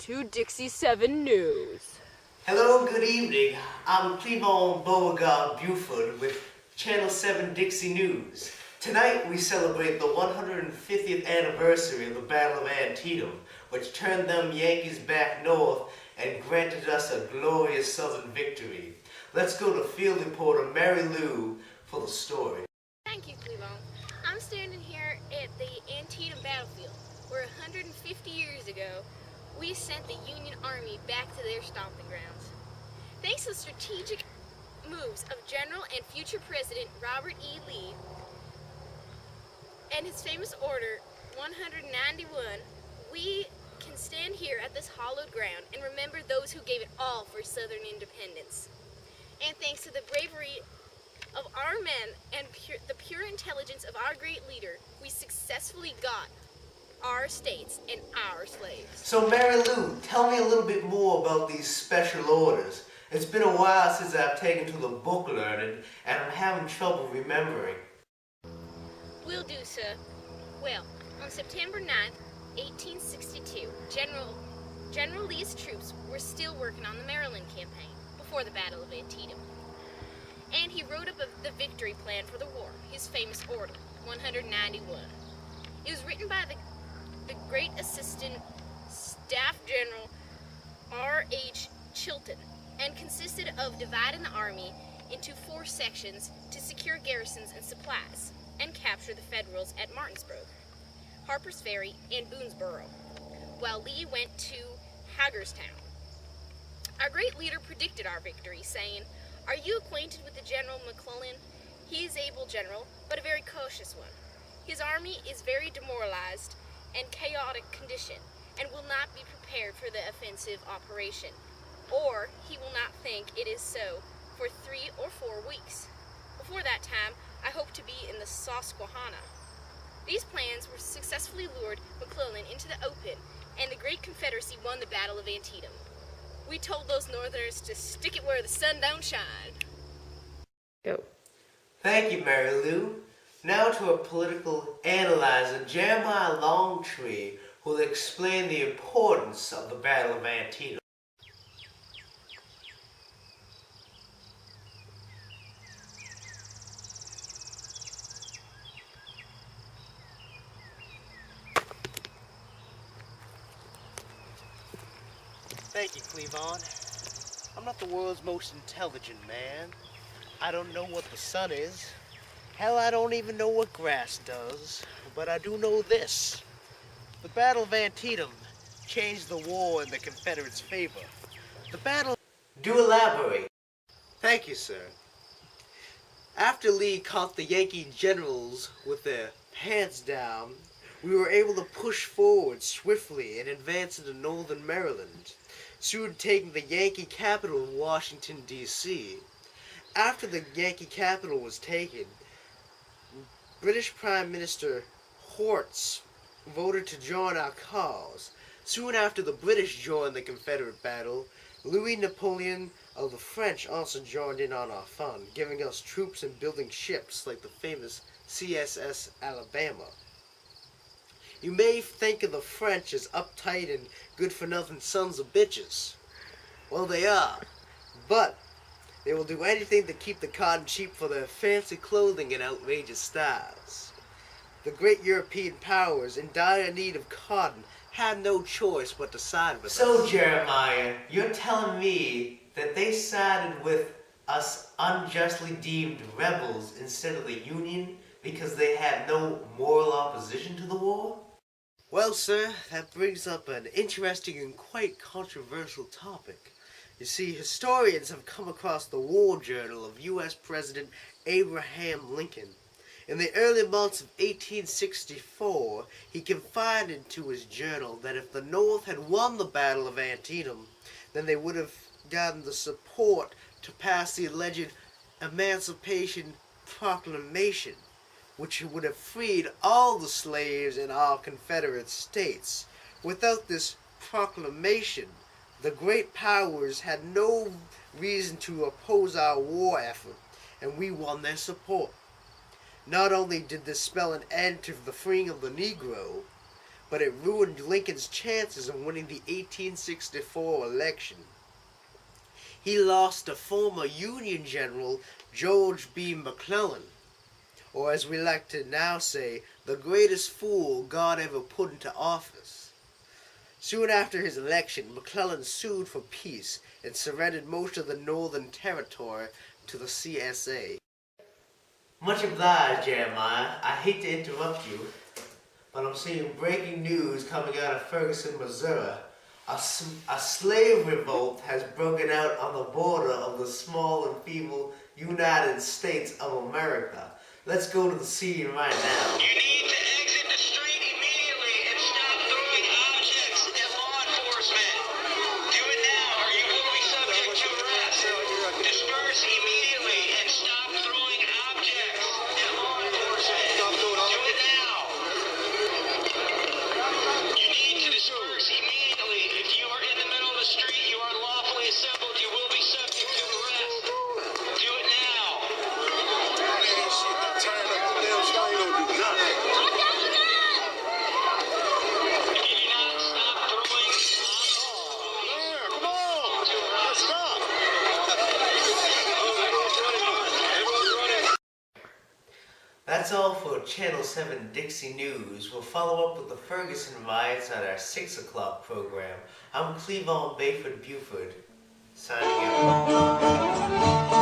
to Dixie 7 News. Hello, good evening. I'm Cleavon Beauregard Buford with Channel 7 Dixie News. Tonight we celebrate the 150th anniversary of the Battle of Antietam, which turned them Yankees back north and granted us a glorious Southern victory. Let's go to field reporter Mary Lou for the story. Thank you, Cleavon. I'm standing here at the Antietam battlefield, where 150 years ago, we sent the Union Army back to their stomping grounds. Thanks to the strategic moves of General and future President Robert E. Lee and his famous Order 191, we can stand here at this hallowed ground and remember those who gave it all for Southern independence. And thanks to the bravery of our men and the pure intelligence of our great leader, we successfully got our states and our slaves. So Mary Lou, tell me a little bit more about these special orders. It's been a while since I've taken to the book learning, and I'm having trouble remembering. Will do, sir. Well, on September 9th, 1862, General Lee's troops were still working on the Maryland campaign before the Battle of Antietam. And he wrote up the victory plan for the war, his famous Order 191. It was written by the great Assistant Staff General R.H. Chilton and consisted of dividing the army into 4 sections to secure garrisons and supplies and capture the Federals at Martinsburg, Harper's Ferry, and Boonesboro, while Lee went to Hagerstown. Our great leader predicted our victory, saying, "Are you acquainted with the General McClellan? He is able general, but a very cautious one. His army is very demoralized and chaotic condition, and will not be prepared for the offensive operation, or he will not think it is so for 3 or 4 weeks. Before that time, I hope to be in the Susquehanna." These plans were successfully lured McClellan into the open, and the great Confederacy won the Battle of Antietam. We told those Northerners to stick it where the sun don't shine. Go. Thank you, Mary Lou. Now to a political analyzer, Jeremiah Longtree, who will explain the importance of the Battle of Antietam. Thank you, Cleavon. I'm not the world's most intelligent man. I don't know what the sun is. Hell, I don't even know what grass does. But I do know this. The Battle of Antietam changed the war in the Confederates' favor. The battle... Do elaborate. Thank you, sir. After Lee caught the Yankee generals with their pants down, we were able to push forward swiftly and advance into northern Maryland, soon taking the Yankee capital of Washington, D.C. After the Yankee capital was taken, British Prime Minister Hortz voted to join our cause. Soon after the British joined the Confederate battle, Louis Napoleon of the French also joined in on our fun, giving us troops and building ships like the famous CSS Alabama. You may think of the French as uptight and good-for-nothing sons of bitches. Well, they are, but they will do anything to keep the cotton cheap for their fancy clothing and outrageous styles. The great European powers, in dire need of cotton, had no choice but to side with us. So, Jeremiah, you're telling me that they sided with us unjustly deemed rebels instead of the Union because they had no moral opposition to the war? Well, sir, that brings up an interesting and quite controversial topic. You see, historians have come across the War Journal of U.S. President Abraham Lincoln. In the early months of 1864, he confided to his journal that if the North had won the Battle of Antietam, then they would have gotten the support to pass the alleged Emancipation Proclamation, which would have freed all the slaves in our Confederate states. Without this proclamation, the great powers had no reason to oppose our war effort, and we won their support. Not only did this spell an end to the freeing of the Negro, but it ruined Lincoln's chances of winning the 1864 election. He lost to former Union General George B. McClellan, or as we like to now say, the greatest fool God ever put into office. Soon after his election, McClellan sued for peace and surrendered most of the Northern Territory to the CSA. Much obliged, Jeremiah. I hate to interrupt you, but I'm seeing breaking news coming out of Ferguson, Missouri. A slave revolt has broken out on the border of the small and feeble United States of America. Let's go to the scene right now. You need to exit the street immediately and stop throwing objects at law enforcement. Do it now or you will be subject to arrest. Disperse immediately and stop throwing objects at law enforcement. Do it now. You need to disperse immediately. If you are in the middle of the street, you are lawfully assembled, you will be subject to arrest. Do it now. That's all for Channel 7 Dixie News. We'll follow up with the Ferguson riots on our 6 o'clock program. I'm Cleavon Bayford Buford, signing out.